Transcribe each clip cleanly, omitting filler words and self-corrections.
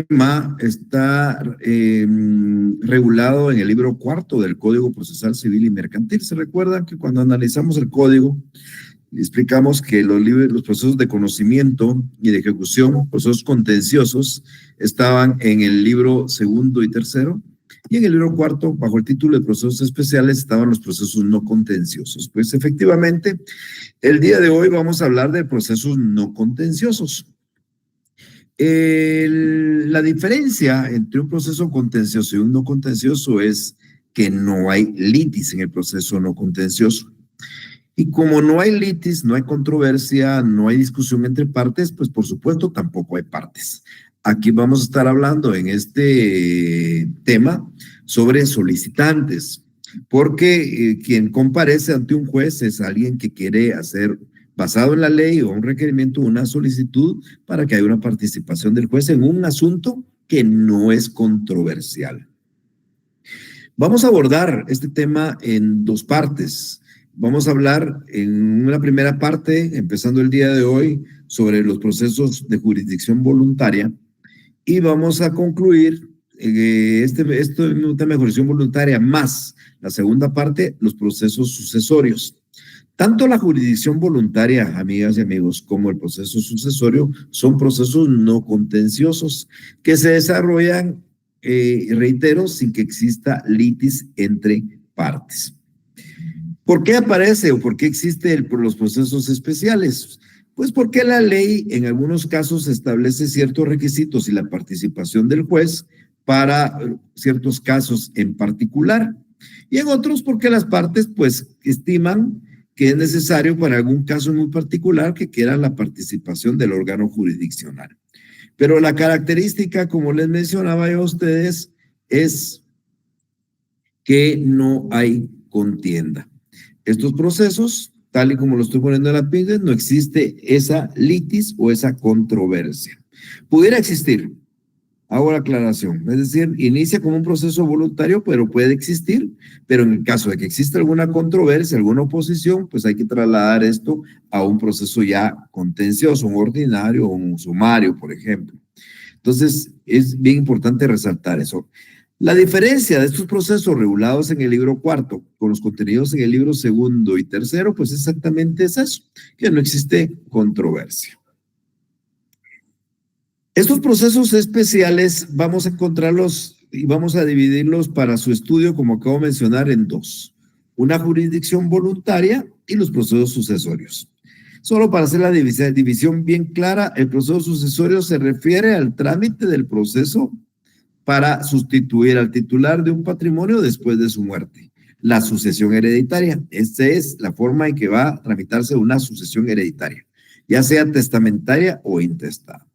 tema está regulado en el libro cuarto del Código Procesal Civil y Mercantil. ¿Se recuerdan que cuando analizamos el código explicamos que los procesos de conocimiento y de ejecución, procesos contenciosos, estaban en el libro segundo y tercero? Y en el libro cuarto, bajo el título de procesos especiales, estaban los procesos no contenciosos. Pues efectivamente, el día de hoy vamos a hablar de procesos no contenciosos. La diferencia entre un proceso contencioso y un no contencioso es que no hay litis en el proceso no contencioso. Y como no hay litis, no hay controversia, no hay discusión entre partes, pues por supuesto tampoco hay partes. Aquí vamos a estar hablando en este tema sobre solicitantes, porque quien comparece ante un juez es alguien que quiere hacer, basado en la ley o un requerimiento, una solicitud para que haya una participación del juez en un asunto que no es controversial. Vamos a abordar este tema en dos partes. Vamos a hablar en una primera parte, empezando el día de hoy, sobre los procesos de jurisdicción voluntaria y vamos a concluir este tema de jurisdicción voluntaria más la segunda parte, los procesos sucesorios. Tanto la jurisdicción voluntaria, amigas y amigos, como el proceso sucesorio son procesos no contenciosos que se desarrollan, reitero, sin que exista litis entre partes. ¿Por qué aparece o por qué existen los procesos especiales? Pues porque la ley en algunos casos establece ciertos requisitos y la participación del juez para ciertos casos en particular, y en otros porque las partes pues estiman que es necesario para algún caso muy particular que quiera la participación del órgano jurisdiccional. Pero la característica, como les mencionaba yo a ustedes, es que no hay contienda. Estos procesos, tal y como lo estoy poniendo en la PIDE, no existe esa litis o esa controversia. Pudiera existir, hago la aclaración, es decir, inicia como un proceso voluntario, pero puede existir, pero en el caso de que exista alguna controversia, alguna oposición, pues hay que trasladar esto a un proceso ya contencioso, un ordinario o un sumario, por ejemplo. Entonces, es bien importante resaltar eso. La diferencia de estos procesos regulados en el libro cuarto con los contenidos en el libro segundo y tercero, pues exactamente es eso, que no existe controversia. Estos procesos especiales vamos a encontrarlos y vamos a dividirlos para su estudio, como acabo de mencionar, en dos. Una jurisdicción voluntaria y los procesos sucesorios. Solo para hacer la división bien clara, el proceso sucesorio se refiere al trámite del proceso para sustituir al titular de un patrimonio después de su muerte. La sucesión hereditaria. Esta es la forma en que va a tramitarse una sucesión hereditaria, ya sea testamentaria o intestada.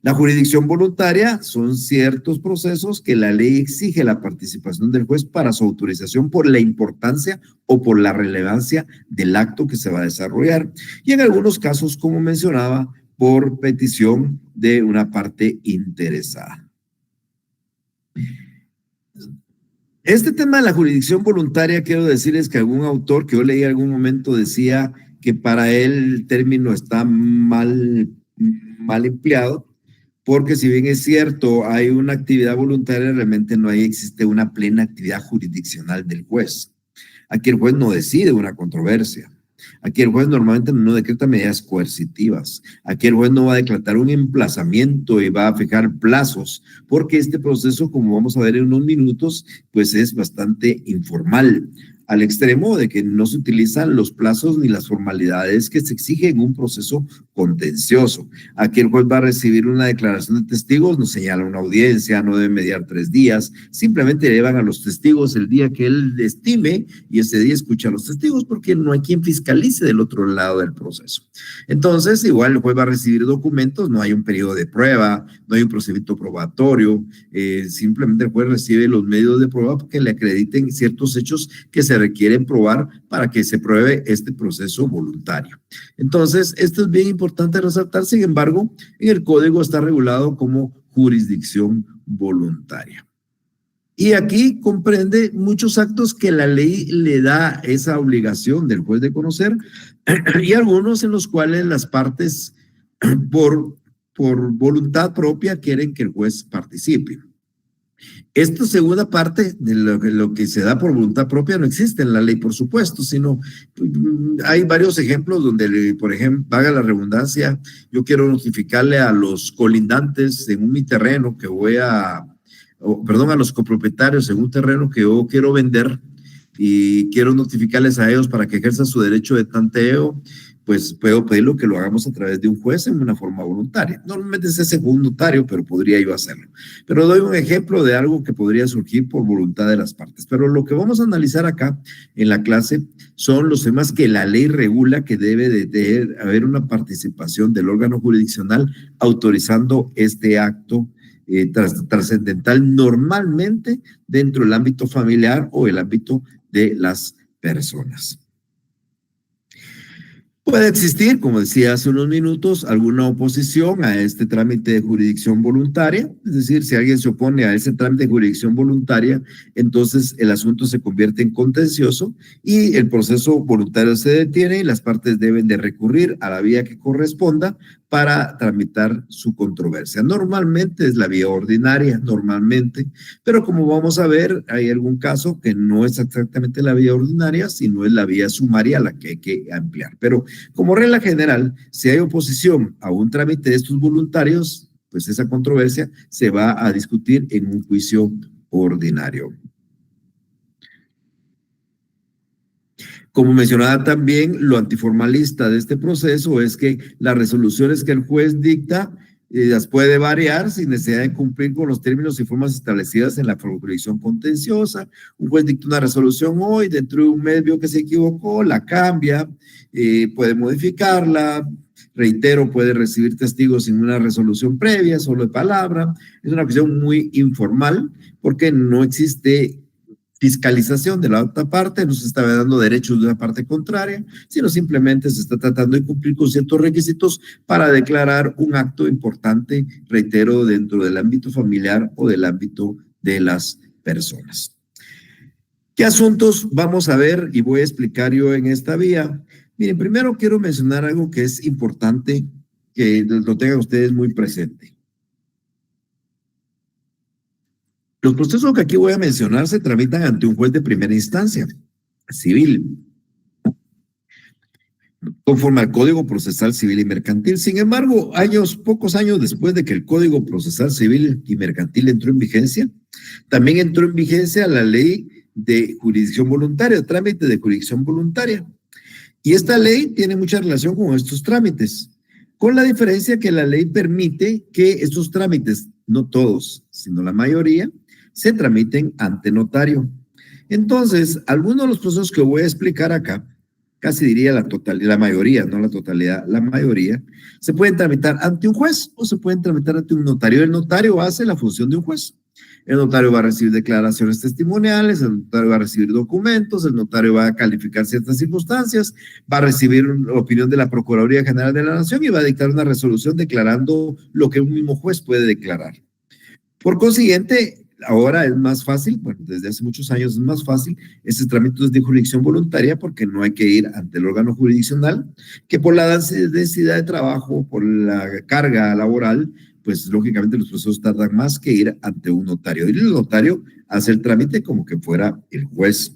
La jurisdicción voluntaria son ciertos procesos que la ley exige la participación del juez para su autorización por la importancia o por la relevancia del acto que se va a desarrollar. Y en algunos casos, como mencionaba, por petición de una parte interesada. Este tema de la jurisdicción voluntaria, quiero decirles que algún autor que yo leí en algún momento decía que para él el término está mal empleado, porque si bien es cierto, hay una actividad voluntaria, realmente no existe una plena actividad jurisdiccional del juez. Aquí el juez no decide una controversia. Aquí el juez normalmente no decreta medidas coercitivas. Aquí el juez no va a decretar un emplazamiento y va a fijar plazos, porque este proceso, como vamos a ver en unos minutos, pues es bastante informal, al extremo de que no se utilizan los plazos ni las formalidades que se exigen en un proceso contencioso. Aquí el juez va a recibir una declaración de testigos, no señala una audiencia, no debe mediar 3 días, simplemente llevan a los testigos el día que él estime y ese día escucha a los testigos porque no hay quien fiscalice del otro lado del proceso. Entonces, igual el juez va a recibir documentos, no hay un periodo de prueba, no hay un procedimiento probatorio, simplemente el juez recibe los medios de prueba que le acrediten ciertos hechos que se requieren probar para que se pruebe este proceso voluntario. Entonces, esto es bien importante resaltar, sin embargo, en el código está regulado como jurisdicción voluntaria. Y aquí comprende muchos actos que la ley le da esa obligación del juez de conocer y algunos en los cuales las partes por por voluntad propia quieren que el juez participe. Esta segunda parte de lo que se da por voluntad propia no existe en la ley, por supuesto, sino hay varios ejemplos donde, por ejemplo, valga la redundancia, yo quiero notificarle a los colindantes en mi terreno que perdón, a los copropietarios en un terreno que yo quiero vender y quiero notificarles a ellos para que ejerzan su derecho de tanteo, pues puedo pedirlo que lo hagamos a través de un juez en una forma voluntaria. Normalmente se hace con un notario, pero podría yo hacerlo. Pero doy un ejemplo de algo que podría surgir por voluntad de las partes. Pero lo que vamos a analizar acá en la clase son los temas que la ley regula, que debe de haber una participación del órgano jurisdiccional autorizando este acto trascendental normalmente dentro del ámbito familiar o el ámbito de las personas. Puede existir, como decía hace unos minutos, alguna oposición a este trámite de jurisdicción voluntaria, es decir, si alguien se opone a ese trámite de jurisdicción voluntaria, entonces el asunto se convierte en contencioso y el proceso voluntario se detiene y las partes deben de recurrir a la vía que corresponda para tramitar su controversia. Normalmente es la vía ordinaria, normalmente, pero como vamos a ver, hay algún caso que no es exactamente la vía ordinaria, sino es la vía sumaria la que hay que ampliar. Pero como regla general, si hay oposición a un trámite de estos voluntarios, pues esa controversia se va a discutir en un juicio ordinario. Como mencionaba también, lo antiformalista de este proceso es que las resoluciones que el juez dicta las puede variar sin necesidad de cumplir con los términos y formas establecidas en la jurisdicción contenciosa. Un juez dicta una resolución hoy, dentro de un mes vio que se equivocó, la cambia, puede modificarla, reitero, puede recibir testigos sin una resolución previa, solo de palabra. Es una cuestión muy informal porque no existe fiscalización de la otra parte, no se está dando derechos de una parte contraria, sino simplemente se está tratando de cumplir con ciertos requisitos para declarar un acto importante, reitero, dentro del ámbito familiar o del ámbito de las personas. ¿Qué asuntos vamos a ver y voy a explicar yo en esta vía? Miren, primero quiero mencionar algo que es importante que lo tengan ustedes muy presente. Los procesos que aquí voy a mencionar se tramitan ante un juez de primera instancia, civil, conforme al Código Procesal Civil y Mercantil. Sin embargo, pocos años después de que el Código Procesal Civil y Mercantil entró en vigencia, también entró en vigencia la ley de jurisdicción voluntaria, trámite de jurisdicción voluntaria. Y esta ley tiene mucha relación con estos trámites, con la diferencia que la ley permite que estos trámites, no todos, sino la mayoría, se tramiten ante notario. Entonces, algunos de los procesos que voy a explicar acá, casi diría la mayoría, no la totalidad, la mayoría, se pueden tramitar ante un juez o se pueden tramitar ante un notario. El notario hace la función de un juez. El notario va a recibir declaraciones testimoniales, el notario va a recibir documentos, el notario va a calificar ciertas circunstancias, va a recibir la opinión de la Procuraduría General de la Nación y va a dictar una resolución declarando lo que un mismo juez puede declarar. Por consiguiente, ahora es más fácil, bueno, desde hace muchos años es más fácil, este trámite es de jurisdicción voluntaria porque no hay que ir ante el órgano jurisdiccional, que por la densidad de trabajo, por la carga laboral, pues lógicamente los procesos tardan más que ir ante un notario. Y el notario hace el trámite como que fuera el juez.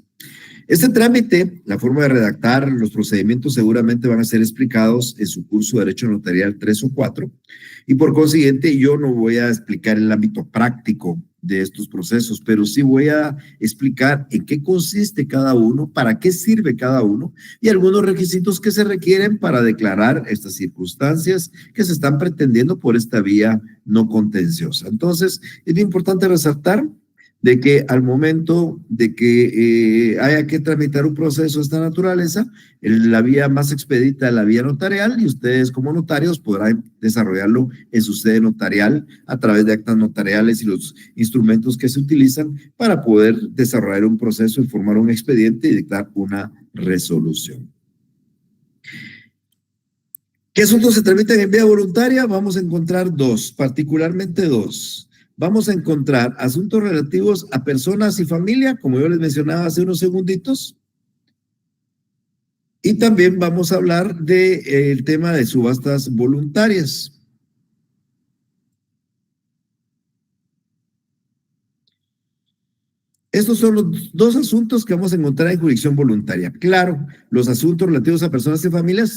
Este trámite, la forma de redactar, los procedimientos seguramente van a ser explicados en su curso de Derecho Notarial 3 o 4, y por consiguiente yo no voy a explicar el ámbito práctico de estos procesos, pero sí voy a explicar en qué consiste cada uno, para qué sirve cada uno y algunos requisitos que se requieren para declarar estas circunstancias que se están pretendiendo por esta vía no contenciosa. Entonces, es importante resaltar de que al momento de que haya que tramitar un proceso de esta naturaleza, la vía más expedita es la vía notarial y ustedes como notarios podrán desarrollarlo en su sede notarial a través de actas notariales y los instrumentos que se utilizan para poder desarrollar un proceso y formar un expediente y dictar una resolución. ¿Qué asuntos se tramitan en vía voluntaria? Vamos a encontrar particularmente dos. Vamos a encontrar asuntos relativos a personas y familia, como yo les mencionaba hace unos segunditos. Y también vamos a hablar del tema de subastas voluntarias. Estos son los dos asuntos que vamos a encontrar en jurisdicción voluntaria. Claro, los asuntos relativos a personas y familias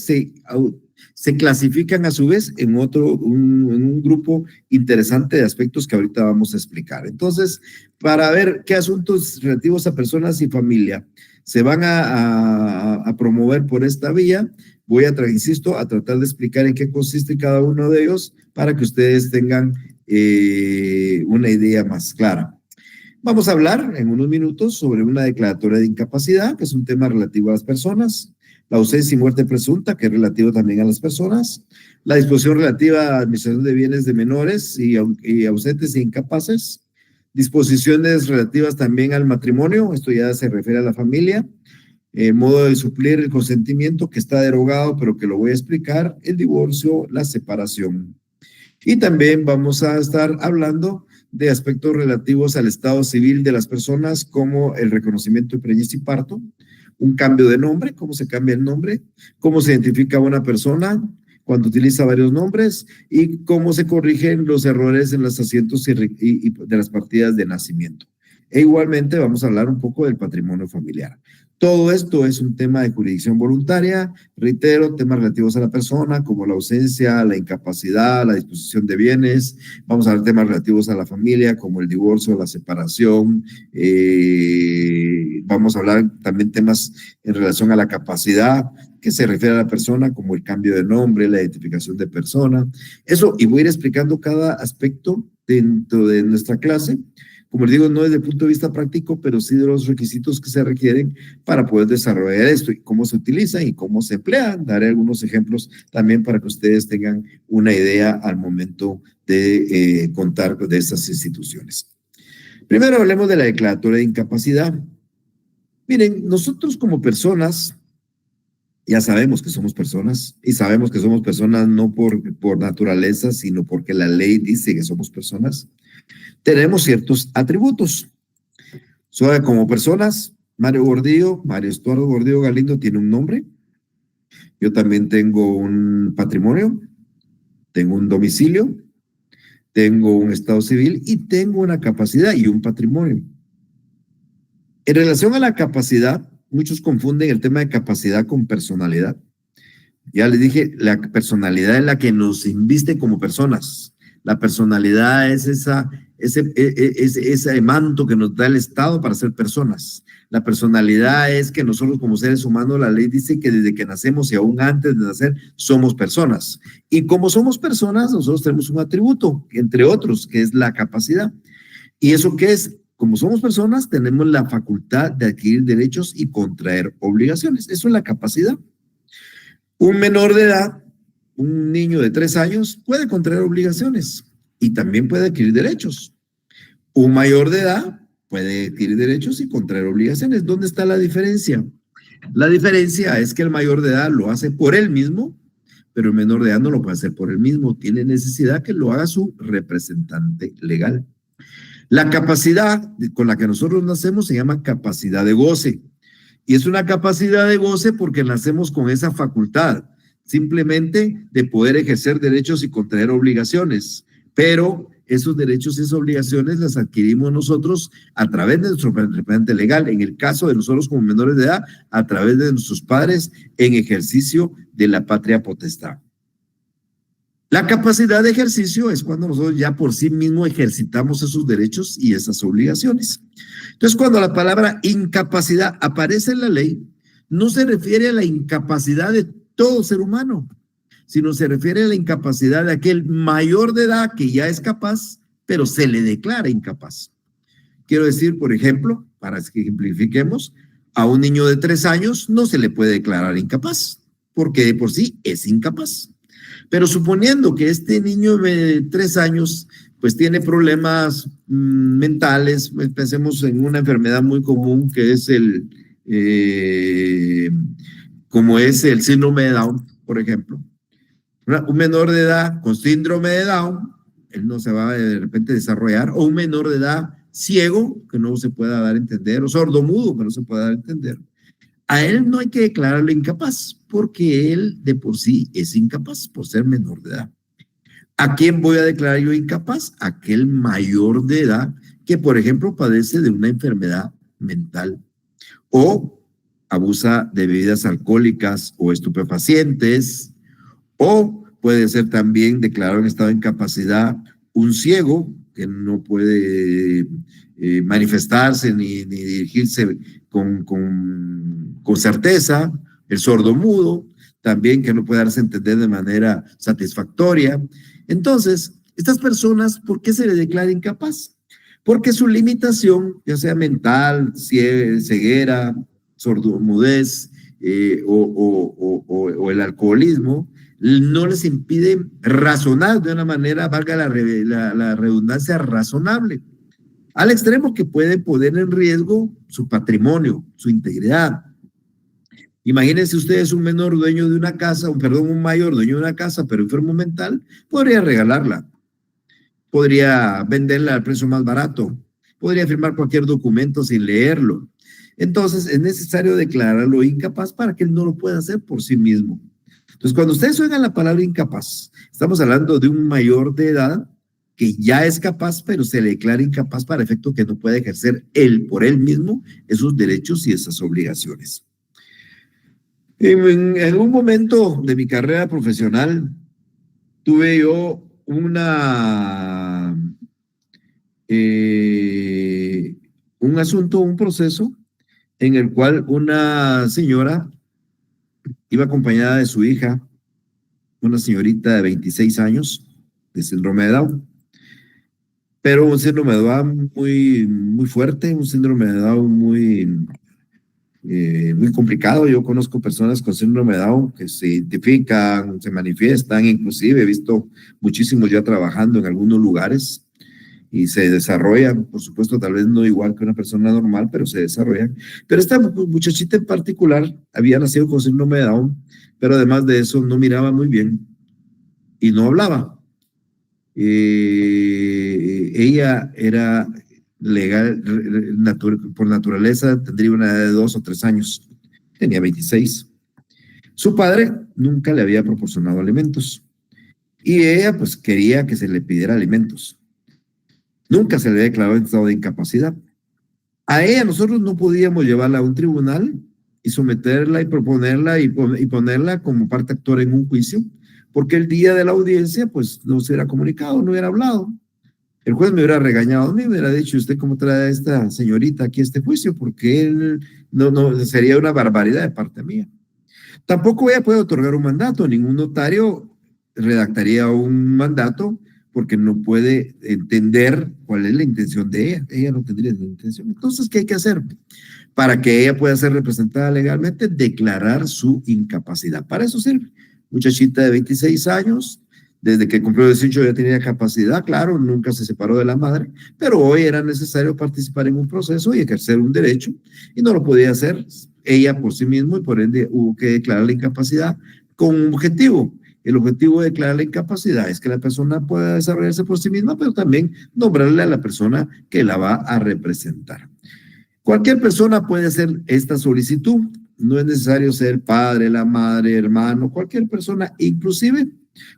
se clasifican a su vez en un grupo interesante de aspectos que ahorita vamos a explicar. Entonces, para ver qué asuntos relativos a personas y familia se van a promover por esta vía, voy insisto, a tratar de explicar en qué consiste cada uno de ellos para que ustedes tengan una idea más clara. Vamos a hablar en unos minutos sobre una declaratoria de incapacidad, que es un tema relativo a las personas, la ausencia y muerte presunta, que es relativo también a las personas, la disposición relativa a la administración de bienes de menores y ausentes e incapaces, disposiciones relativas también al matrimonio, esto ya se refiere a la familia, modo de suplir el consentimiento que está derogado, pero que lo voy a explicar, el divorcio, la separación. Y también vamos a estar hablando de aspectos relativos al estado civil de las personas, como el reconocimiento de preñez y parto, un cambio de nombre, cómo se cambia el nombre, cómo se identifica a una persona cuando utiliza varios nombres y cómo se corrigen los errores en los asientos y de las partidas de nacimiento. E igualmente vamos a hablar un poco del patrimonio familiar. Todo esto es un tema de jurisdicción voluntaria, reitero, temas relativos a la persona, como la ausencia, la incapacidad, la disposición de bienes. Vamos a ver temas relativos a la familia, como el divorcio, la separación. Vamos a hablar también temas en relación a la capacidad, que se refiere a la persona, como el cambio de nombre, la identificación de persona. Eso, y voy a ir explicando cada aspecto dentro de nuestra clase. Como les digo, no desde el punto de vista práctico, pero sí de los requisitos que se requieren para poder desarrollar esto y cómo se utilizan y cómo se emplean. Daré algunos ejemplos también para que ustedes tengan una idea al momento de contar de estas instituciones. Primero hablemos de la declaratoria de incapacidad. Miren, nosotros como personas, ya sabemos que somos personas y sabemos que somos personas no por naturaleza, sino porque la ley dice que somos personas. Tenemos ciertos atributos. Como personas, Mario Estuardo Gordillo Galindo tiene un nombre. Yo también tengo un patrimonio, tengo un domicilio, tengo un estado civil y tengo una capacidad y un patrimonio. En relación a la capacidad, muchos confunden el tema de capacidad con personalidad. Ya les dije, la personalidad es la que nos inviste como personas. La personalidad es ese manto que nos da el Estado para ser personas. La personalidad es que nosotros como seres humanos, la ley dice que desde que nacemos y aún antes de nacer, somos personas. Y como somos personas, nosotros tenemos un atributo, entre otros, que es la capacidad. ¿Y eso qué es? Como somos personas, tenemos la facultad de adquirir derechos y contraer obligaciones. Eso es la capacidad. Un menor de edad, un niño de 3 años, puede contraer obligaciones y también puede adquirir derechos. Un mayor de edad puede adquirir derechos y contraer obligaciones. ¿Dónde está la diferencia? La diferencia es que el mayor de edad lo hace por él mismo, pero el menor de edad no lo puede hacer por él mismo. Tiene necesidad que lo haga su representante legal. La capacidad con la que nosotros nacemos se llama capacidad de goce. Y es una capacidad de goce porque nacemos con esa facultad, simplemente de poder ejercer derechos y contraer obligaciones. Pero esos derechos y esas obligaciones las adquirimos nosotros a través de nuestro representante legal. En el caso de nosotros como menores de edad, a través de nuestros padres en ejercicio de la patria potestad. La capacidad de ejercicio es cuando nosotros ya por sí mismos ejercitamos esos derechos y esas obligaciones. Entonces, cuando la palabra incapacidad aparece en la ley, no se refiere a la incapacidad de todo ser humano, sino se refiere a la incapacidad de aquel mayor de edad que ya es capaz, pero se le declara incapaz. Quiero decir, por ejemplo, para que ejemplifiquemos, a un niño de 3 años no se le puede declarar incapaz, porque de por sí es incapaz. Pero suponiendo que este niño de 3 años pues tiene problemas mentales, pensemos en una enfermedad muy común que es como es el síndrome de Down, por ejemplo. Un menor de edad con síndrome de Down, él no se va de repente a desarrollar, o un menor de edad ciego, que no se pueda dar a entender, o sordomudo, que no se pueda dar a entender. A él no hay que declararlo incapaz, porque él de por sí es incapaz por ser menor de edad. ¿A quién voy a declarar yo incapaz? Aquel mayor de edad que, por ejemplo, padece de una enfermedad mental o abusa de bebidas alcohólicas o estupefacientes, o puede ser también declarado en estado de incapacidad un ciego que no puede manifestarse ni dirigirse con certeza, el sordomudo, también que no puede darse a entender de manera satisfactoria. Entonces, estas personas, ¿por qué se les declara incapaz? Porque su limitación, ya sea mental, ceguera, sordomudez o el alcoholismo, no les impide razonar de una manera, valga la redundancia, razonable, al extremo que puede poner en riesgo su patrimonio, su integridad. Imagínense ustedes un menor dueño de una casa, un mayor dueño de una casa, pero enfermo mental, podría regalarla, podría venderla al precio más barato, podría firmar cualquier documento sin leerlo. Entonces, es necesario declararlo incapaz para que él no lo pueda hacer por sí mismo. Entonces, cuando ustedes oigan la palabra incapaz, estamos hablando de un mayor de edad que ya es capaz, pero se le declara incapaz para efecto que no puede ejercer él por él mismo esos derechos y esas obligaciones. En un momento de mi carrera profesional, tuve yo un asunto, un proceso en el cual una señora iba acompañada de su hija, una señorita de 26 años, de síndrome de Down, pero un síndrome de Down muy fuerte, un síndrome de Down muy complicado. Yo conozco personas con síndrome de Down que se identifican, se manifiestan, inclusive he visto muchísimos ya trabajando en algunos lugares y se desarrollan, por supuesto, tal vez no igual que una persona normal, pero se desarrollan. Pero esta muchachita en particular había nacido con síndrome de Down, pero además de eso no miraba muy bien y no hablaba. Ella era legal, por naturaleza, tendría una edad de 2 o 3 años, tenía 26. Su padre nunca le había proporcionado alimentos y ella pues quería que se le pidiera alimentos. Nunca se le había declarado en estado de incapacidad. A ella nosotros no podíamos llevarla a un tribunal y someterla y proponerla y ponerla como parte actora en un juicio, porque el día de la audiencia pues no se hubiera comunicado, no hubiera hablado. El juez me hubiera regañado a mí, me hubiera dicho, ¿usted cómo trae a esta señorita aquí a este juicio? Porque él no sería una barbaridad de parte mía. Tampoco ella puede otorgar un mandato, ningún notario redactaría un mandato porque no puede entender cuál es la intención de ella. Ella no tendría esa intención. Entonces, ¿qué hay que hacer? Para que ella pueda ser representada legalmente, declarar su incapacidad. Para eso sirve. Muchachita de 26 años, desde que cumplió 18 ya tenía capacidad, claro, nunca se separó de la madre, pero hoy era necesario participar en un proceso y ejercer un derecho, y no lo podía hacer ella por sí mismo, y por ende hubo que declarar la incapacidad con un objetivo. El objetivo de declarar la incapacidad es que la persona pueda desarrollarse por sí misma, pero también nombrarle a la persona que la va a representar. Cualquier persona puede hacer esta solicitud, no es necesario ser padre, la madre, hermano, cualquier persona, inclusive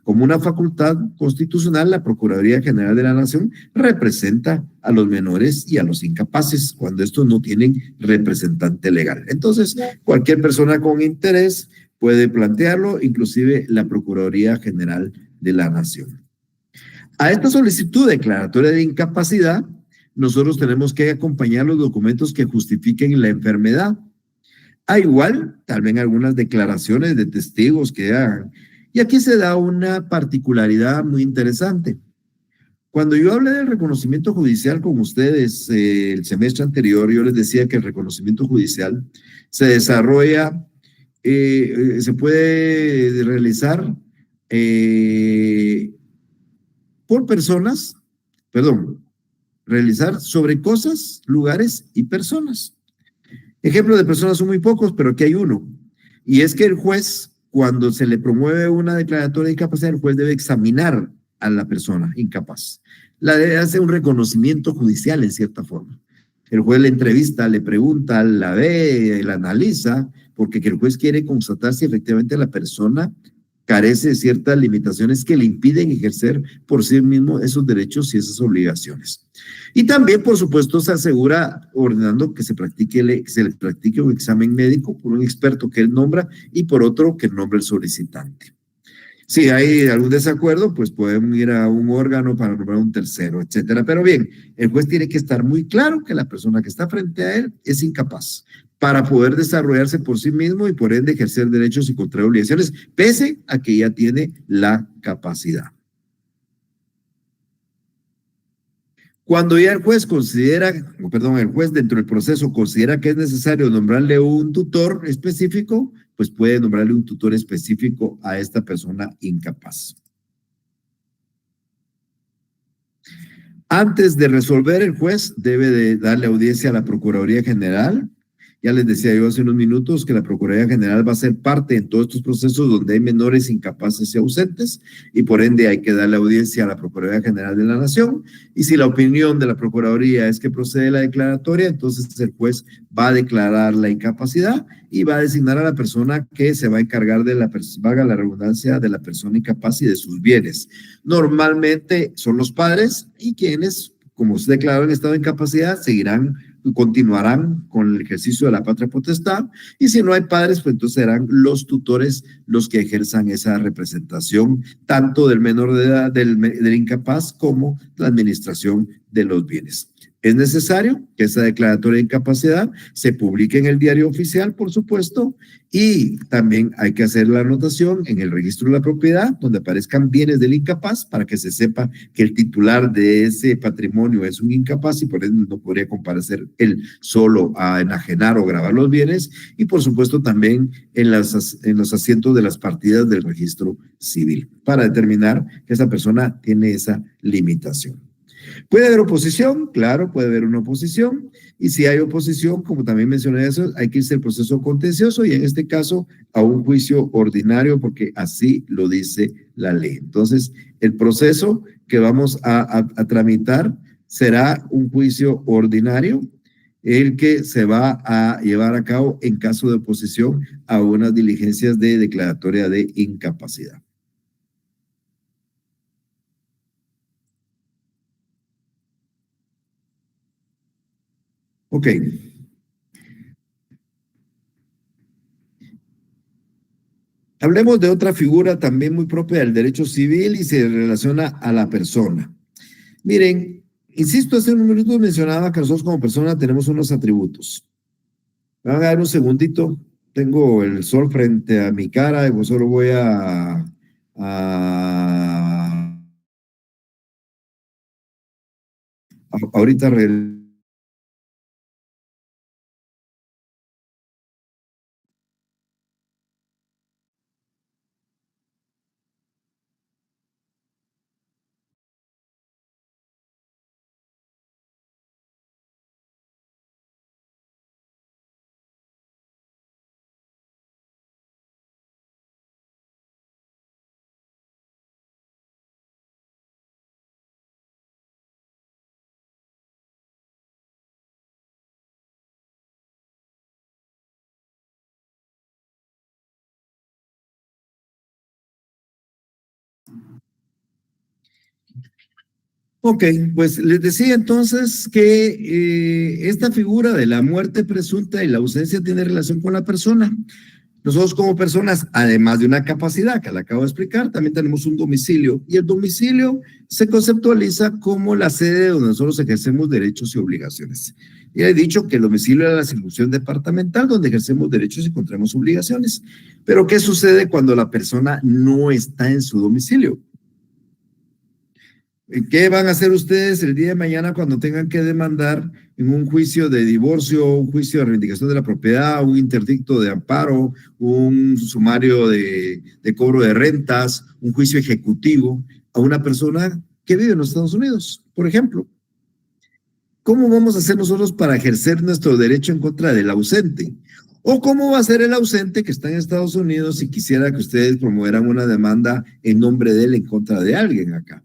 como una facultad constitucional, la Procuraduría General de la Nación representa a los menores y a los incapaces cuando estos no tienen representante legal. Entonces, cualquier persona con interés puede plantearlo, inclusive la Procuraduría General de la Nación. A esta solicitud declaratoria de incapacidad, nosotros tenemos que acompañar los documentos que justifiquen la enfermedad. Igual, tal vez algunas declaraciones de testigos que hagan. Y aquí se da una particularidad muy interesante. Cuando yo hablé del reconocimiento judicial con ustedes el semestre anterior, yo les decía que el reconocimiento judicial se desarrolla, se puede realizar por personas, realizar sobre cosas, lugares y personas. Ejemplos de personas son muy pocos, pero aquí hay uno. Y es que el juez, cuando se le promueve una declaratoria de incapacidad, el juez debe examinar a la persona incapaz. Hace un reconocimiento judicial en cierta forma. El juez le entrevista, le pregunta, la ve, la analiza, porque el juez quiere constatar si efectivamente la persona carece de ciertas limitaciones que le impiden ejercer por sí mismo esos derechos y esas obligaciones. Y también, por supuesto, se asegura ordenando que se le practique un examen médico por un experto que él nombra y por otro que nombra el solicitante. Si hay algún desacuerdo, pues podemos ir a un órgano para nombrar un tercero, etcétera. Pero bien, el juez tiene que estar muy claro que la persona que está frente a él es incapaz para poder desarrollarse por sí mismo y por ende ejercer derechos y contraer obligaciones, pese a que ya tiene la capacidad. Cuando ya el juez el juez dentro del proceso considera que es necesario nombrarle un tutor específico, pues puede nombrarle un tutor específico a esta persona incapaz. Antes de resolver, el juez debe de darle audiencia a la Procuraduría General. Ya les decía yo hace unos minutos que la Procuraduría General va a ser parte en todos estos procesos donde hay menores incapaces y ausentes y por ende hay que darle audiencia a la Procuraduría General de la Nación y si la opinión de la Procuraduría es que procede la declaratoria, entonces el juez va a declarar la incapacidad y va a designar a la persona que se va a encargar de valga la redundancia, de la persona incapaz y de sus bienes. Normalmente son los padres y quienes, como se declaró en estado de incapacidad, continuarán con el ejercicio de la patria potestad y si no hay padres, pues entonces serán los tutores los que ejerzan esa representación tanto del menor de edad, del incapaz como la administración de los bienes. Es necesario que esa declaratoria de incapacidad se publique en el diario oficial, por supuesto, y también hay que hacer la anotación en el registro de la propiedad, donde aparezcan bienes del incapaz, para que se sepa que el titular de ese patrimonio es un incapaz y por eso no podría comparecer él solo a enajenar o grabar los bienes, y por supuesto también en los asientos de las partidas del registro civil, para determinar que esa persona tiene esa limitación. ¿Puede haber oposición? Claro, puede haber una oposición. Y si hay oposición, como también mencioné eso, hay que irse al proceso contencioso y en este caso a un juicio ordinario porque así lo dice la ley. Entonces, el proceso que vamos a tramitar será un juicio ordinario, el que se va a llevar a cabo en caso de oposición a unas diligencias de declaratoria de incapacidad. Ok. Hablemos de otra figura también muy propia del derecho civil y se relaciona a la persona. Miren, insisto, hace unos minutos mencionaba que nosotros como persona tenemos unos atributos. Me van a dar un segundito. Tengo el sol frente a mi cara y pues solo voy ahorita Ok, pues les decía entonces que esta figura de la muerte presunta y la ausencia tiene relación con la persona. Nosotros como personas, además de una capacidad que le acabo de explicar, también tenemos un domicilio y el domicilio se conceptualiza como la sede donde nosotros ejercemos derechos y obligaciones. Ya he dicho que el domicilio es la circunscripción departamental donde ejercemos derechos y contraemos obligaciones. Pero ¿qué sucede cuando la persona no está en su domicilio? ¿Qué van a hacer ustedes el día de mañana cuando tengan que demandar en un juicio de divorcio, un juicio de reivindicación de la propiedad, un interdicto de amparo, un sumario de cobro de rentas, un juicio ejecutivo a una persona que vive en los Estados Unidos, por ejemplo? ¿Cómo vamos a hacer nosotros para ejercer nuestro derecho en contra del ausente? ¿O cómo va a ser el ausente que está en Estados Unidos si quisiera que ustedes promovieran una demanda en nombre de él en contra de alguien acá?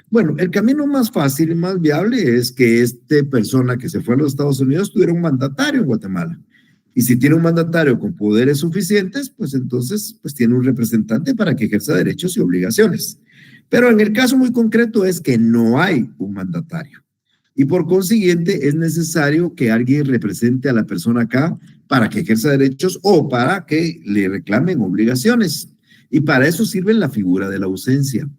Bueno, el camino más fácil y más viable es que esta persona que se fue a los Estados Unidos tuviera un mandatario en Guatemala. Y si tiene un mandatario con poderes suficientes, pues entonces pues tiene un representante para que ejerza derechos y obligaciones. Pero en el caso muy concreto es que no hay un mandatario. Y por consiguiente es necesario que alguien represente a la persona acá para que ejerza derechos o para que le reclamen obligaciones. Y para eso sirve la figura de la ausencia.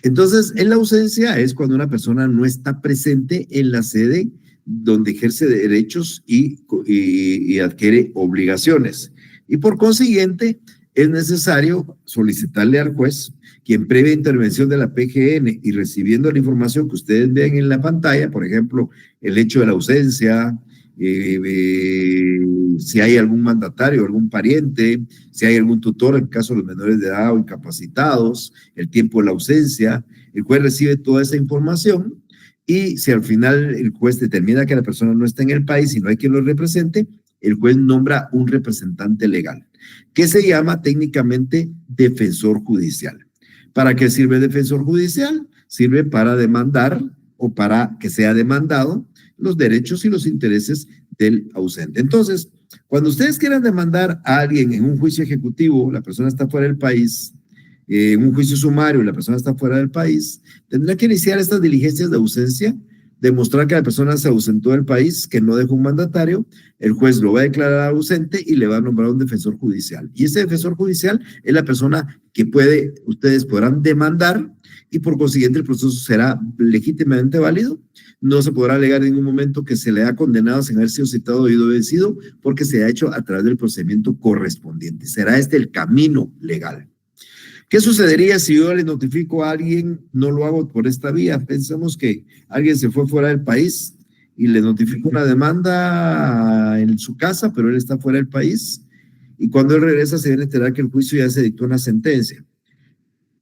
Entonces, en la ausencia es cuando una persona no está presente en la sede donde ejerce derechos y adquiere obligaciones. Y por consiguiente, es necesario solicitarle al juez, quien previa intervención de la PGN y recibiendo la información que ustedes ven en la pantalla, por ejemplo, el hecho de la ausencia, si hay algún mandatario, algún pariente, si hay algún tutor en caso de los menores de edad o incapacitados, el tiempo de la ausencia, el juez recibe toda esa información y si al final el juez determina que la persona no está en el país y no hay quien lo represente, el juez nombra un representante legal, que se llama técnicamente defensor judicial. ¿Para qué sirve el defensor judicial? Sirve para demandar o para que sea demandado los derechos y los intereses del ausente. Entonces, cuando ustedes quieran demandar a alguien en un juicio ejecutivo, la persona está fuera del país, en un juicio sumario, la persona está fuera del país, tendrá que iniciar estas diligencias de ausencia, demostrar que la persona se ausentó del país, que no dejó un mandatario, el juez lo va a declarar ausente y le va a nombrar un defensor judicial. Y ese defensor judicial es la persona que ustedes podrán demandar y por consiguiente el proceso será legítimamente válido. No se podrá alegar en ningún momento que se le ha condenado sin haber sido citado y obedecido porque se ha hecho a través del procedimiento correspondiente. Será este el camino legal. ¿Qué sucedería si yo le notifico a alguien, no lo hago por esta vía? Pensemos que alguien se fue fuera del país y le notifico una demanda en su casa, pero él está fuera del país y cuando él regresa se viene a enterar que el juicio ya se dictó una sentencia.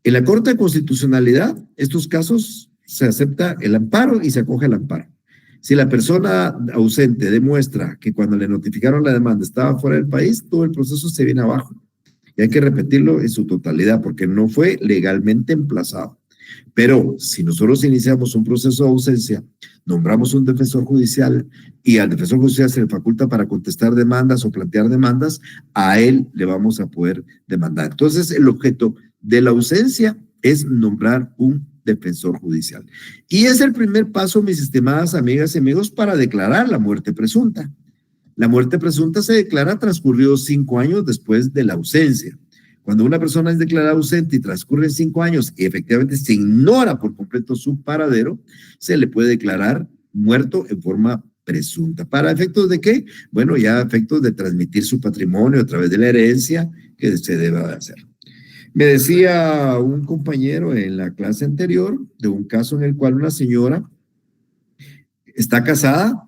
En la Corte de Constitucionalidad, estos casos se acepta el amparo y se acoge el amparo. Si la persona ausente demuestra que cuando le notificaron la demanda estaba fuera del país, todo el proceso se viene abajo. Y hay que repetirlo en su totalidad porque no fue legalmente emplazado. Pero si nosotros iniciamos un proceso de ausencia, nombramos un defensor judicial y al defensor judicial se le faculta para contestar demandas o plantear demandas, a él le vamos a poder demandar. Entonces, el objeto de la ausencia es nombrar un defensor judicial. Y es el primer paso, mis estimadas amigas y amigos, para declarar la muerte presunta. La muerte presunta se declara transcurridos 5 años después de la ausencia. Cuando una persona es declarada ausente y transcurren 5 años y efectivamente se ignora por completo su paradero, se le puede declarar muerto en forma presunta. ¿Para efectos de qué? Bueno, ya efectos de transmitir su patrimonio a través de la herencia que se deba hacer. Me decía un compañero en la clase anterior de un caso en el cual una señora está casada,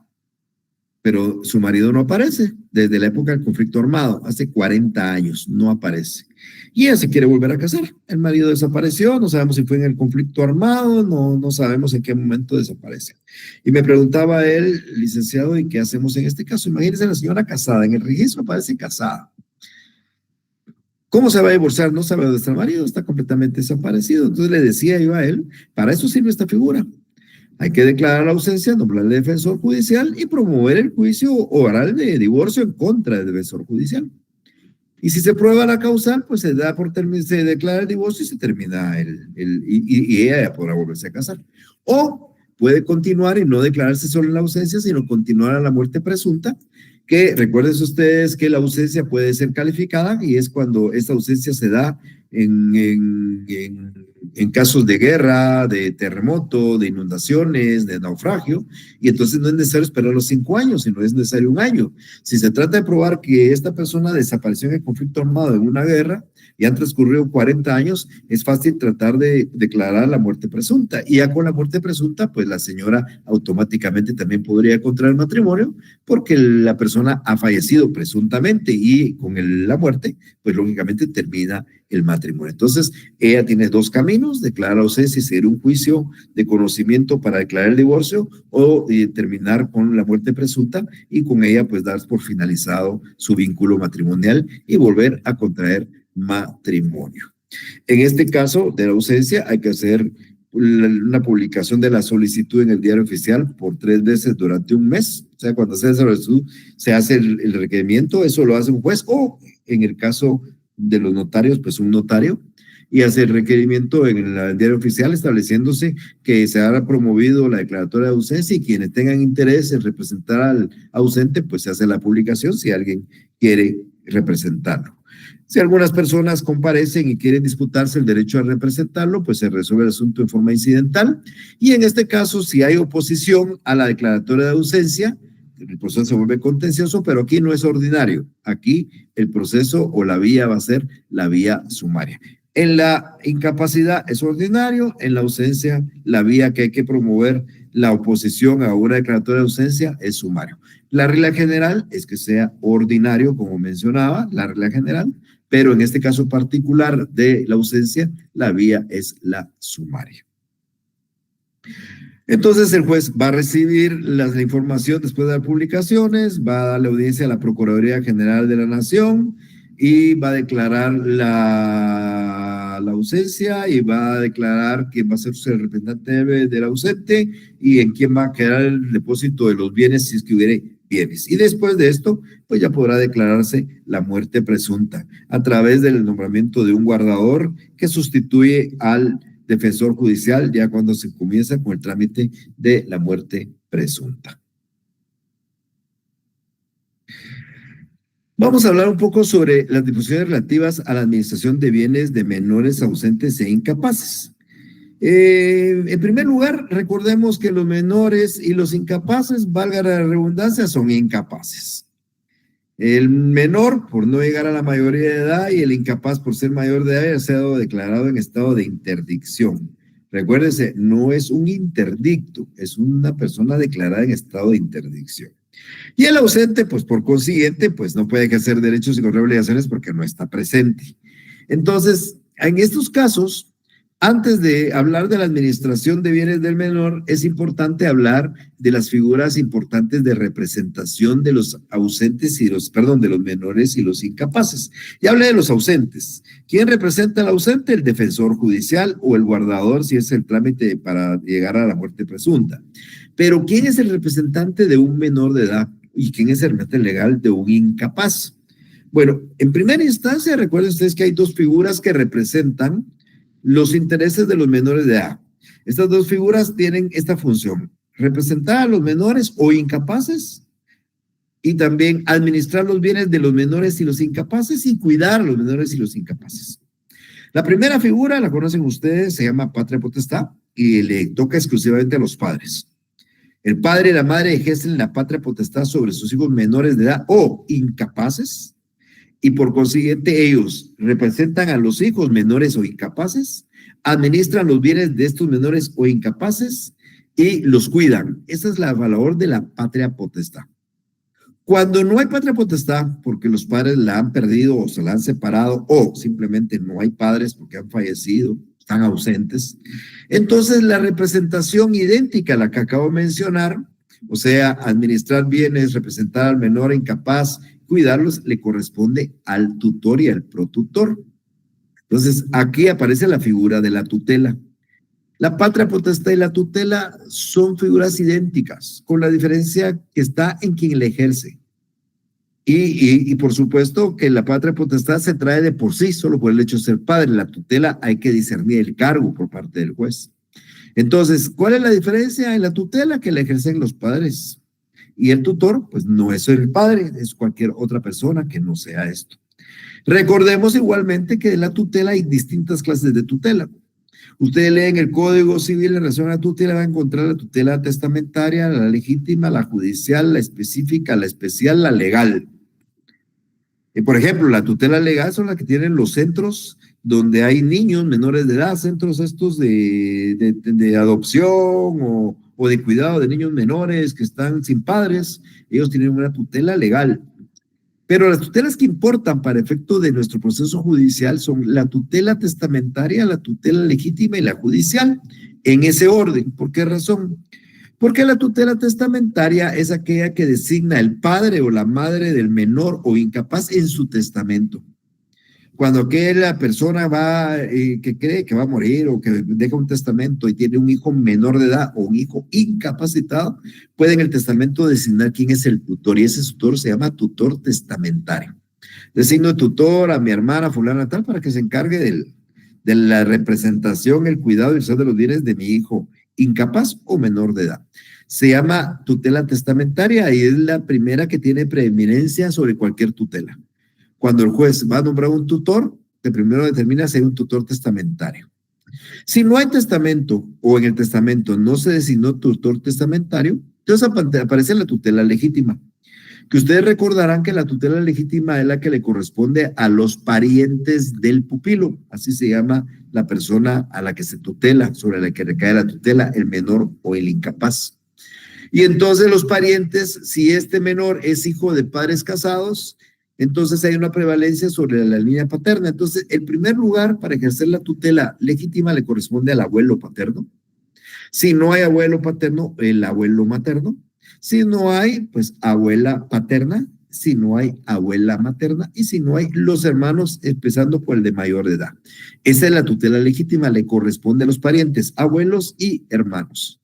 pero su marido no aparece desde la época del conflicto armado, hace 40 años, no aparece. Y ella se quiere volver a casar. El marido desapareció, no sabemos si fue en el conflicto armado, no sabemos en qué momento desaparece. Y me preguntaba él, licenciado, ¿y qué hacemos en este caso? Imagínense la señora casada, en el registro aparece casada. ¿Cómo se va a divorciar? No sabe dónde está el marido, está completamente desaparecido. Entonces le decía yo a él, para eso sirve esta figura. Hay que declarar la ausencia, nombrar al defensor judicial y promover el juicio oral de divorcio en contra del defensor judicial. Y si se prueba la causal, pues se declara el divorcio y se termina y ella ya podrá volverse a casar. O puede continuar y no declararse solo en la ausencia, sino continuar a la muerte presunta, que recuerden ustedes que la ausencia puede ser calificada y es cuando esta ausencia se da en casos de guerra, de terremoto, de inundaciones, de naufragio, y entonces no es necesario esperar los 5 años, sino es necesario 1 año. Si se trata de probar que esta persona desapareció en el conflicto armado en una guerra y han transcurrido 40 años, es fácil tratar de declarar la muerte presunta. Y ya con la muerte presunta, pues la señora automáticamente también podría contraer matrimonio porque la persona ha fallecido presuntamente y con la muerte, pues lógicamente termina el matrimonio. Entonces, ella tiene 2 caminos: declarar ausencia y seguir un juicio de conocimiento para declarar el divorcio o terminar con la muerte presunta y con ella pues dar por finalizado su vínculo matrimonial y volver a contraer matrimonio. En este caso de la ausencia hay que hacer una publicación de la solicitud en el diario oficial por 3 veces durante un mes. O sea, cuando se hace la solicitud, se hace el requerimiento, eso lo hace un juez o en el caso de los notarios, pues un notario, y hace el requerimiento en el diario oficial estableciéndose que se habrá promovido la declaratoria de ausencia y quienes tengan interés en representar al ausente, pues se hace la publicación si alguien quiere representarlo. Si algunas personas comparecen y quieren disputarse el derecho a representarlo, pues se resuelve el asunto en forma incidental. Y en este caso, si hay oposición a la declaratoria de ausencia, el proceso se vuelve contencioso, pero aquí no es ordinario. Aquí el proceso o la vía va a ser la vía sumaria. En la incapacidad es ordinario, en la ausencia la vía que hay que promover la oposición a una declaratoria de ausencia es sumario. La regla general es que sea ordinario, como mencionaba, la regla general, pero en este caso particular de la ausencia, la vía es la sumaria. Entonces el juez va a recibir la información después de las publicaciones, va a darle audiencia a la Procuraduría General de la Nación y va a declarar la ausencia y va a declarar quién va a ser el representante del ausente y en quién va a quedar el depósito de los bienes si es que hubiera bienes. Y después de esto, pues ya podrá declararse la muerte presunta a través del nombramiento de un guardador que sustituye al defensor judicial ya cuando se comienza con el trámite de la muerte presunta. Vamos a hablar un poco sobre las disposiciones relativas a la administración de bienes de menores ausentes e incapaces. En primer lugar, recordemos que los menores y los incapaces, valga la redundancia, son incapaces. El menor por no llegar a la mayoría de edad y el incapaz por ser mayor de edad ha sido declarado en estado de interdicción. Recuérdense, no es un interdicto, es una persona declarada en estado de interdicción. Y el ausente, pues por consiguiente, pues no puede ejercer derechos y correr obligaciones porque no está presente. Entonces, en estos casos, antes de hablar de la administración de bienes del menor, es importante hablar de las figuras importantes de representación de los ausentes y de los menores y los incapaces. Ya hablé de los ausentes. ¿Quién representa al ausente? El defensor judicial o el guardador, si es el trámite para llegar a la muerte presunta. Pero ¿quién es el representante de un menor de edad? ¿Y quién es el representante legal de un incapaz? Bueno, en primera instancia, recuerden ustedes que hay dos figuras que representan los intereses de los menores de edad. Estas dos figuras tienen esta función: representar a los menores o incapaces y también administrar los bienes de los menores y los incapaces y cuidar a los menores y los incapaces. La primera figura, la conocen ustedes, se llama patria potestad y le toca exclusivamente a los padres. El padre y la madre ejercen la patria potestad sobre sus hijos menores de edad o incapaces, y por consiguiente ellos representan a los hijos menores o incapaces, administran los bienes de estos menores o incapaces y los cuidan. Esa es la labor de la patria potestad. Cuando no hay patria potestad, porque los padres la han perdido o se la han separado o simplemente no hay padres porque han fallecido, están ausentes, entonces la representación idéntica a la que acabo de mencionar, o sea, administrar bienes, representar al menor incapaz, cuidarlos, le corresponde al tutor y al protutor. Entonces, aquí aparece la figura de la tutela. La patria potestad y la tutela son figuras idénticas, con la diferencia que está en quien la ejerce. Y por supuesto que la patria potestad se trae de por sí, solo por el hecho de ser padre. La tutela hay que discernir el cargo por parte del juez. Entonces, ¿cuál es la diferencia en la tutela? Que la ejercen los padres. Y el tutor, pues no es el padre, es cualquier otra persona que no sea esto. Recordemos igualmente que en la tutela hay distintas clases de tutela. Ustedes leen el Código Civil en relación a la tutela, va a encontrar la tutela testamentaria, la legítima, la judicial, la específica, la especial, la legal. Por ejemplo, la tutela legal son las que tienen los centros donde hay niños menores de edad, centros estos de adopción o de cuidado de niños menores que están sin padres. Ellos tienen una tutela legal. Pero las tutelas que importan para efecto de nuestro proceso judicial son la tutela testamentaria, la tutela legítima y la judicial, en ese orden. ¿Por qué razón? Porque la tutela testamentaria es aquella que designa el padre o la madre del menor o incapaz en su testamento. Cuando aquella persona va, que cree que va a morir o que deja un testamento y tiene un hijo menor de edad o un hijo incapacitado, puede en el testamento designar quién es el tutor y ese tutor se llama tutor testamentario. Designo tutor a mi hermana fulana tal para que se encargue de la representación, el cuidado y el uso de los bienes de mi hijo incapaz o menor de edad. Se llama tutela testamentaria y es la primera que tiene preeminencia sobre cualquier tutela. Cuando el juez va a nombrar un tutor, de primero determina si hay un tutor testamentario. Si no hay testamento o en el testamento no se designó tutor testamentario, entonces aparece la tutela legítima. Que ustedes recordarán que la tutela legítima es la que le corresponde a los parientes del pupilo, así se llama la persona a la que se tutela, sobre la que recae la tutela, el menor o el incapaz. Y entonces los parientes, si este menor es hijo de padres casados, entonces hay una prevalencia sobre la línea paterna. Entonces, el primer lugar para ejercer la tutela legítima le corresponde al abuelo paterno. Si no hay abuelo paterno, el abuelo materno. Si no hay, pues abuela paterna. Si no hay abuela materna. Y si no hay, los hermanos, empezando por el de mayor de edad. Esa es la tutela legítima, le corresponde a los parientes, abuelos y hermanos.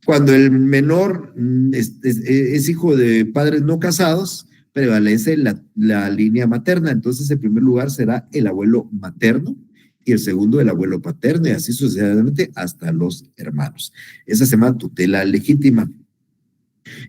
Cuando el menor es hijo de padres no casados, prevalece la línea materna. Entonces, el primer lugar será el abuelo materno y el segundo el abuelo paterno y así sucesivamente hasta los hermanos. Esa se llama tutela legítima.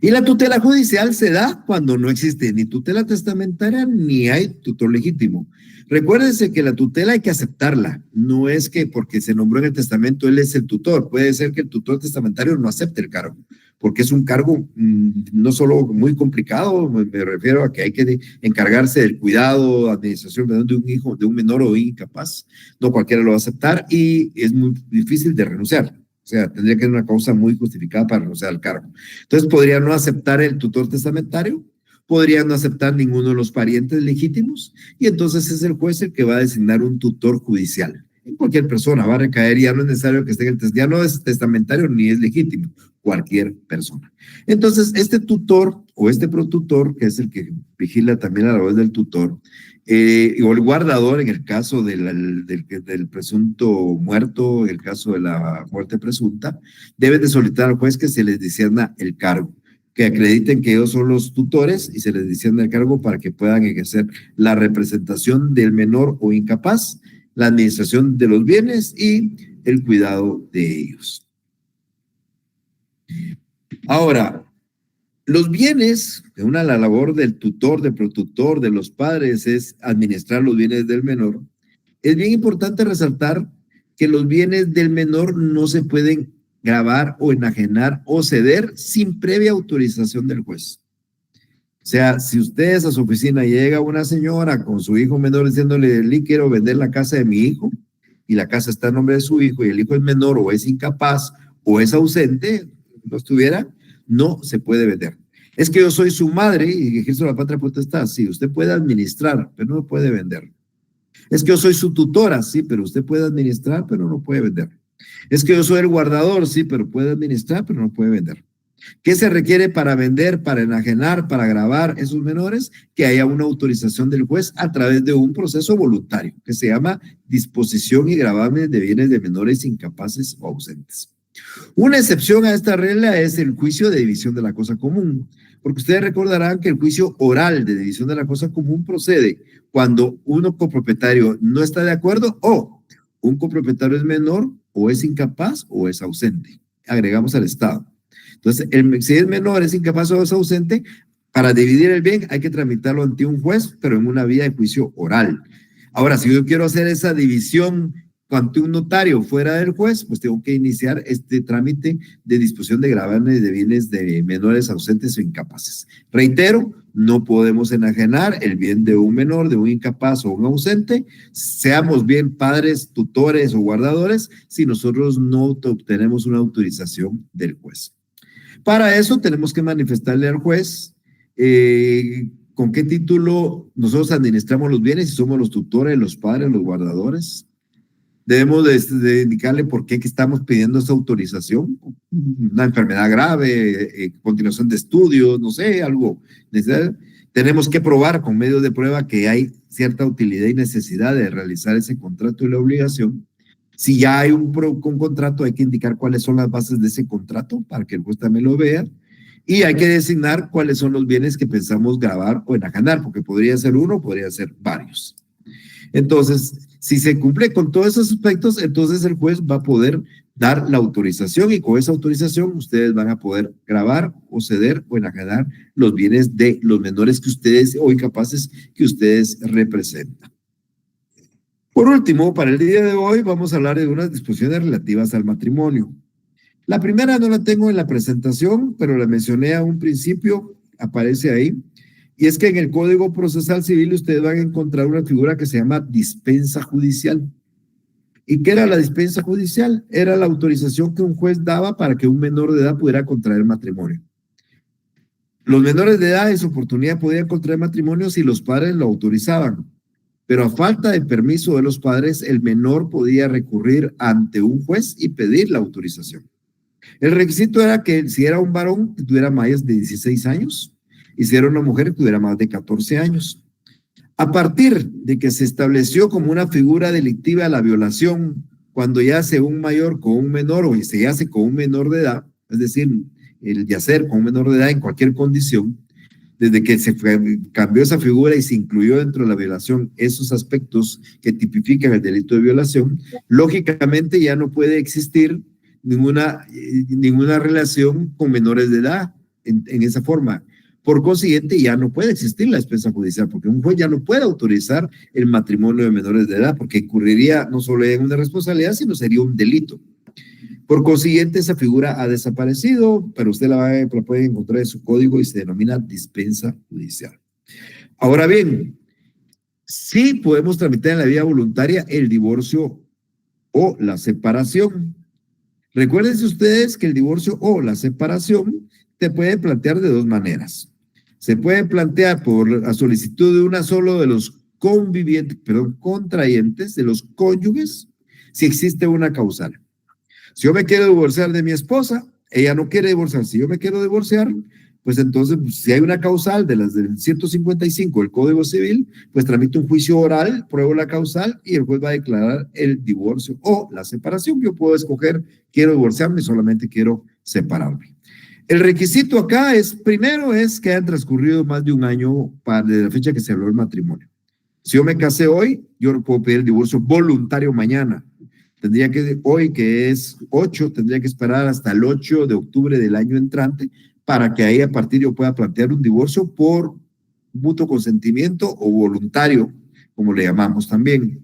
Y la tutela judicial se da cuando no existe ni tutela testamentaria ni hay tutor legítimo. Recuérdense que la tutela hay que aceptarla. No es que porque se nombró en el testamento él es el tutor. Puede ser que el tutor testamentario no acepte el cargo, porque es un cargo no solo muy complicado, me refiero a que hay que encargarse del cuidado, administración de un hijo, de un menor o incapaz. No cualquiera lo va a aceptar y es muy difícil de renunciar. O sea, tendría que ser una causa muy justificada para renunciar al cargo. Entonces, podría no aceptar el tutor testamentario, podría no aceptar ninguno de los parientes legítimos, y entonces es el juez el que va a designar un tutor judicial. En cualquier persona va a recaer, ya no es necesario que esté en el testamento, ya no es testamentario ni es legítimo, cualquier persona. Entonces, este tutor o este protutor, que es el que vigila también a la vez del tutor, o el guardador en el caso del presunto muerto, en el caso de la muerte presunta, deben de solicitar al juez que se les discierna el cargo, que acrediten que ellos son los tutores y se les discierna el cargo para que puedan ejercer la representación del menor o incapaz, la administración de los bienes y el cuidado de ellos. Ahora, los bienes, la labor del tutor, del protutor, de los padres es administrar los bienes del menor. Es bien importante resaltar que los bienes del menor no se pueden gravar o enajenar o ceder sin previa autorización del juez. O sea, si ustedes a su oficina llega una señora con su hijo menor diciéndole, Lee, quiero vender la casa de mi hijo, y la casa está en nombre de su hijo y el hijo es menor o es incapaz o es ausente, no estuviera, no se puede vender. Es que yo soy su madre y ejerzo la patria potestad. Sí, usted puede administrar, pero no puede vender. Es que yo soy su tutora, sí, pero usted puede administrar, pero no puede vender. Es que yo soy el guardador, sí, pero puede administrar, pero no puede vender. ¿Qué se requiere para vender, para enajenar, para gravar esos menores? Que haya una autorización del juez a través de un proceso voluntario que se llama disposición y gravamen de bienes de menores incapaces o ausentes. Una excepción a esta regla es el juicio de división de la cosa común, porque ustedes recordarán que el juicio oral de división de la cosa común procede cuando uno copropietario no está de acuerdo o un copropietario es menor o es incapaz o es ausente. Agregamos al Estado. Entonces, si es menor, es incapaz o es ausente, para dividir el bien hay que tramitarlo ante un juez, pero en una vía de juicio oral. Ahora, si yo quiero hacer esa división ante un notario fuera del juez, pues tengo que iniciar este trámite de disposición de gravamen de bienes de menores ausentes o incapaces. Reitero, no podemos enajenar el bien de un menor, de un incapaz o un ausente, seamos bien padres, tutores o guardadores, si nosotros no obtenemos una autorización del juez. Para eso tenemos que manifestarle al juez con qué título nosotros administramos los bienes, si somos los tutores, los padres, los guardadores. Debemos de indicarle por qué que estamos pidiendo esa autorización, una enfermedad grave, continuación de estudios, no sé, algo necesario. Tenemos que probar con medios de prueba que hay cierta utilidad y necesidad de realizar ese contrato y la obligación. Si ya hay un contrato, hay que indicar cuáles son las bases de ese contrato para que el juez también lo vea. Y hay que designar cuáles son los bienes que pensamos gravar o enajenar, porque podría ser uno, podría ser varios. Entonces, si se cumple con todos esos aspectos, entonces el juez va a poder dar la autorización y con esa autorización ustedes van a poder gravar o ceder o enajenar los bienes de los menores que ustedes o incapaces que ustedes representan. Por último, para el día de hoy vamos a hablar de unas disposiciones relativas al matrimonio. La primera no la tengo en la presentación, pero la mencioné a un principio, aparece ahí. Y es que en el Código Procesal Civil ustedes van a encontrar una figura que se llama dispensa judicial. ¿Y qué era la dispensa judicial? Era la autorización que un juez daba para que un menor de edad pudiera contraer matrimonio. Los menores de edad en su oportunidad podían contraer matrimonio si los padres lo autorizaban, pero a falta de permiso de los padres, el menor podía recurrir ante un juez y pedir la autorización. El requisito era que si era un varón, que tuviera más de 16 años, y si era una mujer, que tuviera más de 14 años. A partir de que se estableció como una figura delictiva la violación, cuando yace un mayor con un menor o se yace con un menor de edad, es decir, el yacer con un menor de edad en cualquier condición, desde que se cambió esa figura y se incluyó dentro de la violación esos aspectos que tipifican el delito de violación, lógicamente ya no puede existir ninguna relación con menores de edad en esa forma. Por consiguiente, ya no puede existir la dispensa judicial, porque un juez ya no puede autorizar el matrimonio de menores de edad, porque incurriría no solo en una responsabilidad, sino sería un delito. Por consiguiente, esa figura ha desaparecido, pero usted la puede encontrar en su código y se denomina dispensa judicial. Ahora bien, sí podemos tramitar en la vía voluntaria el divorcio o la separación. Recuérdense ustedes que el divorcio o la separación te puede plantear de dos maneras. Se puede plantear por la solicitud de una solo de los contrayentes, de los cónyuges, si existe una causal. Si yo me quiero divorciar de mi esposa, ella no quiere divorciar. Si yo me quiero divorciar, pues entonces, si hay una causal de las del 155 del Código Civil, pues tramito un juicio oral, pruebo la causal y el juez va a declarar el divorcio o la separación. Yo puedo escoger, quiero divorciarme, solamente quiero separarme. El requisito acá es, primero es que hayan transcurrido más de un año desde la fecha que se habló el matrimonio. Si yo me casé hoy, yo no puedo pedir el divorcio voluntario mañana. Tendría que, hoy que es 8, tendría que esperar hasta el 8 de octubre del año entrante para que ahí a partir yo pueda plantear un divorcio por mutuo consentimiento o voluntario, como le llamamos también.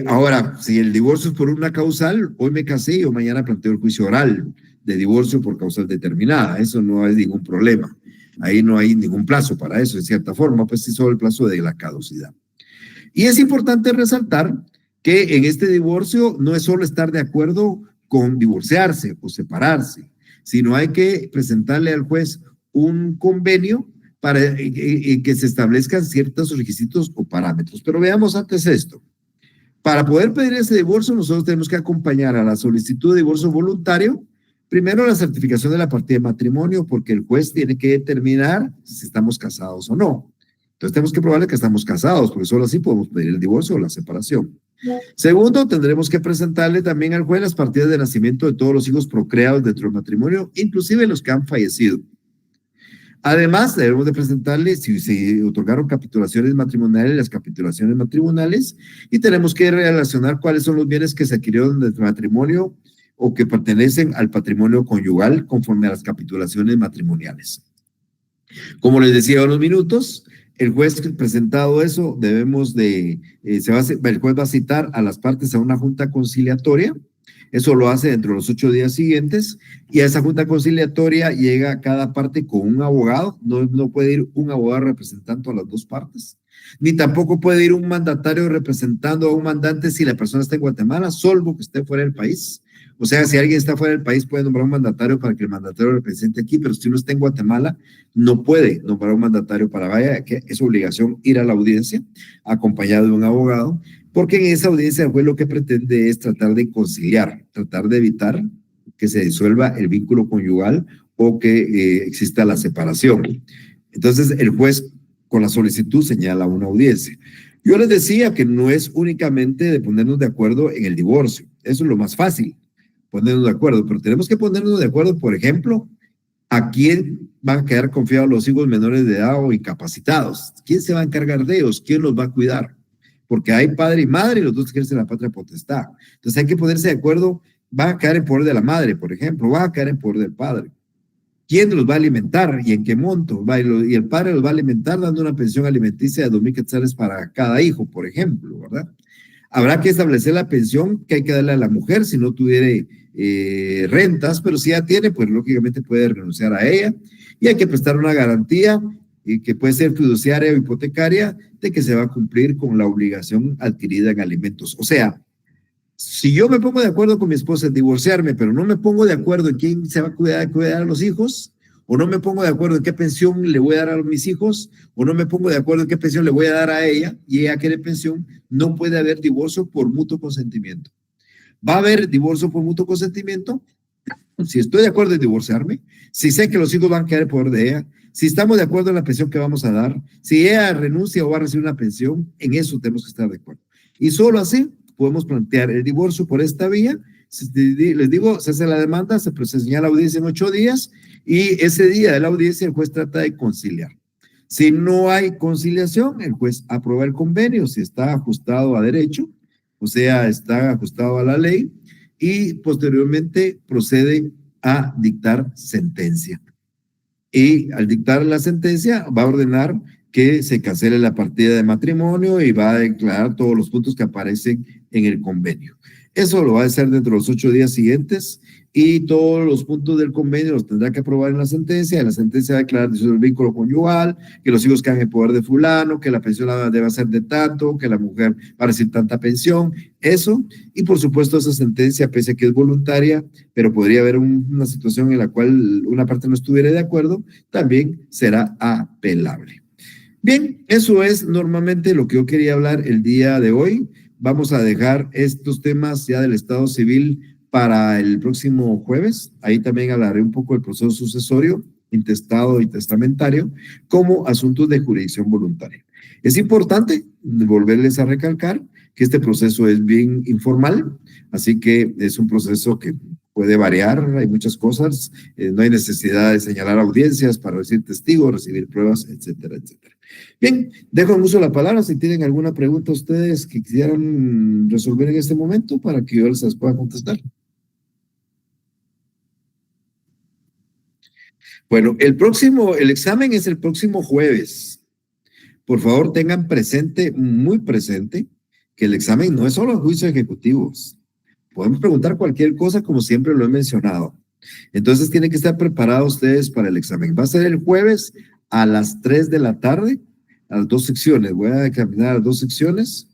Ahora, si el divorcio es por una causal, hoy me casé y yo mañana planteo el juicio oral de divorcio por causal determinada. Eso no es ningún problema. Ahí no hay ningún plazo para eso, en cierta forma, pues sí, solo el plazo de la caducidad. Y es importante resaltar que en este divorcio no es solo estar de acuerdo con divorciarse o separarse, sino hay que presentarle al juez un convenio para que se establezcan ciertos requisitos o parámetros. Pero veamos antes esto. Para poder pedir ese divorcio, nosotros tenemos que acompañar a la solicitud de divorcio voluntario, primero la certificación de la partida de matrimonio, porque el juez tiene que determinar si estamos casados o no. Entonces tenemos que probarle que estamos casados, porque solo así podemos pedir el divorcio o la separación. Segundo, tendremos que presentarle también al juez las partidas de nacimiento de todos los hijos procreados dentro del matrimonio, inclusive los que han fallecido. Además, debemos de presentarle si se otorgaron capitulaciones matrimoniales, las capitulaciones matrimoniales, y tenemos que relacionar cuáles son los bienes que se adquirieron del matrimonio o que pertenecen al patrimonio conyugal conforme a las capitulaciones matrimoniales. Como les decía hace unos minutos, el juez presentado eso, el juez va a citar a las partes a una junta conciliatoria. Eso lo hace dentro de los 8 días siguientes y a esa junta conciliatoria llega cada parte con un abogado. No puede ir un abogado representando a las dos partes, ni tampoco puede ir un mandatario representando a un mandante si la persona está en Guatemala, salvo que esté fuera del país. O sea, si alguien está fuera del país puede nombrar un mandatario para que el mandatario represente aquí, pero si uno está en Guatemala no puede nombrar un mandatario para vaya, que es obligación ir a la audiencia acompañado de un abogado. porque en esa audiencia el juez lo que pretende es tratar de conciliar, tratar de evitar que se disuelva el vínculo conyugal o que exista la separación. Entonces, el juez con la solicitud señala una audiencia. Yo les decía que no es únicamente de ponernos de acuerdo en el divorcio. Eso es lo más fácil, ponernos de acuerdo. Pero tenemos que ponernos de acuerdo, por ejemplo, a quién van a quedar confiados los hijos menores de edad o incapacitados. ¿Quién se va a encargar de ellos? ¿Quién los va a cuidar? Porque hay padre y madre y los dos ejercen la patria potestad. Entonces hay que ponerse de acuerdo. ¿Van a quedar en poder de la madre, por ejemplo? ¿Van a quedar en poder del padre? ¿Quién los va a alimentar y en qué monto? Y el padre los va a alimentar dando una pensión alimenticia de 2,000 quetzales para cada hijo, por ejemplo, ¿verdad? Habrá que establecer la pensión que hay que darle a la mujer si no tuviera rentas, pero si ya tiene, pues lógicamente puede renunciar a ella y hay que prestar una garantía y que puede ser fiduciaria o hipotecaria de que se va a cumplir con la obligación adquirida en alimentos. O sea, si yo me pongo de acuerdo con mi esposa en divorciarme, pero no me pongo de acuerdo en quién se va a cuidar a los hijos, o no me pongo de acuerdo en qué pensión le voy a dar a mis hijos, o no me pongo de acuerdo en qué pensión le voy a dar a ella, y ella quiere pensión, no puede haber divorcio por mutuo consentimiento. Va a haber divorcio por mutuo consentimiento si estoy de acuerdo en divorciarme, si sé que los hijos van a quedar en poder de ella, si estamos de acuerdo en la pensión que vamos a dar, si ella renuncia o va a recibir una pensión, en eso tenemos que estar de acuerdo. Y solo así podemos plantear el divorcio por esta vía. Les digo, se hace la demanda, se señala audiencia en 8 días y ese día de la audiencia el juez trata de conciliar. Si no hay conciliación, el juez aprueba el convenio, si está ajustado a derecho, o sea, está ajustado a la ley, y posteriormente procede a dictar sentencia. Y al dictar la sentencia va a ordenar que se cancele la partida de matrimonio y va a declarar todos los puntos que aparecen en el convenio. Eso lo va a hacer dentro de los 8 días siguientes y todos los puntos del convenio los tendrá que aprobar en la sentencia. En la sentencia va a declarar el vínculo conyugal, que los hijos quedan en poder de fulano, que la pensión debe ser de tanto, que la mujer va a recibir tanta pensión, eso. Y por supuesto esa sentencia, pese a que es voluntaria, pero podría haber una situación en la cual una parte no estuviera de acuerdo, también será apelable. Bien, eso es normalmente lo que yo quería hablar el día de hoy. Vamos a dejar estos temas ya del Estado Civil para el próximo jueves. Ahí también hablaré un poco del proceso sucesorio, intestado y testamentario, como asuntos de jurisdicción voluntaria. Es importante volverles a recalcar que este proceso es bien informal, así que es un proceso que puede variar, hay muchas cosas, no hay necesidad de señalar audiencias para recibir testigos, recibir pruebas, etcétera, etcétera. Bien, dejo en uso la palabra si tienen alguna pregunta ustedes que quisieran resolver en este momento para que yo les pueda contestar. Bueno, el examen es el próximo jueves. Por favor, tengan presente, muy presente, que el examen no es solo juicios ejecutivos. Podemos preguntar cualquier cosa, como siempre lo he mencionado. Entonces, tienen que estar preparados ustedes para el examen. Va a ser el jueves a las 3 de la tarde, a las 2 secciones. Voy a examinar las 2 secciones.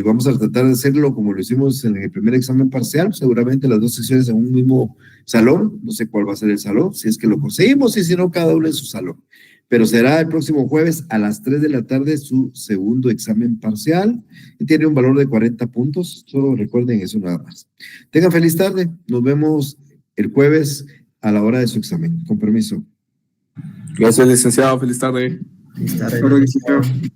Vamos a tratar de hacerlo como lo hicimos en el primer examen parcial, seguramente las 2 secciones en un mismo salón. No sé cuál va a ser el salón, si es que lo conseguimos, y si no, cada uno en su salón. Pero será el próximo jueves a las 3 de la tarde su segundo examen parcial y tiene un valor de 40 puntos. Solo recuerden eso nada más. Tengan feliz tarde. Nos vemos el jueves a la hora de su examen. Con permiso. Gracias, licenciado. Feliz tarde. Feliz tarde.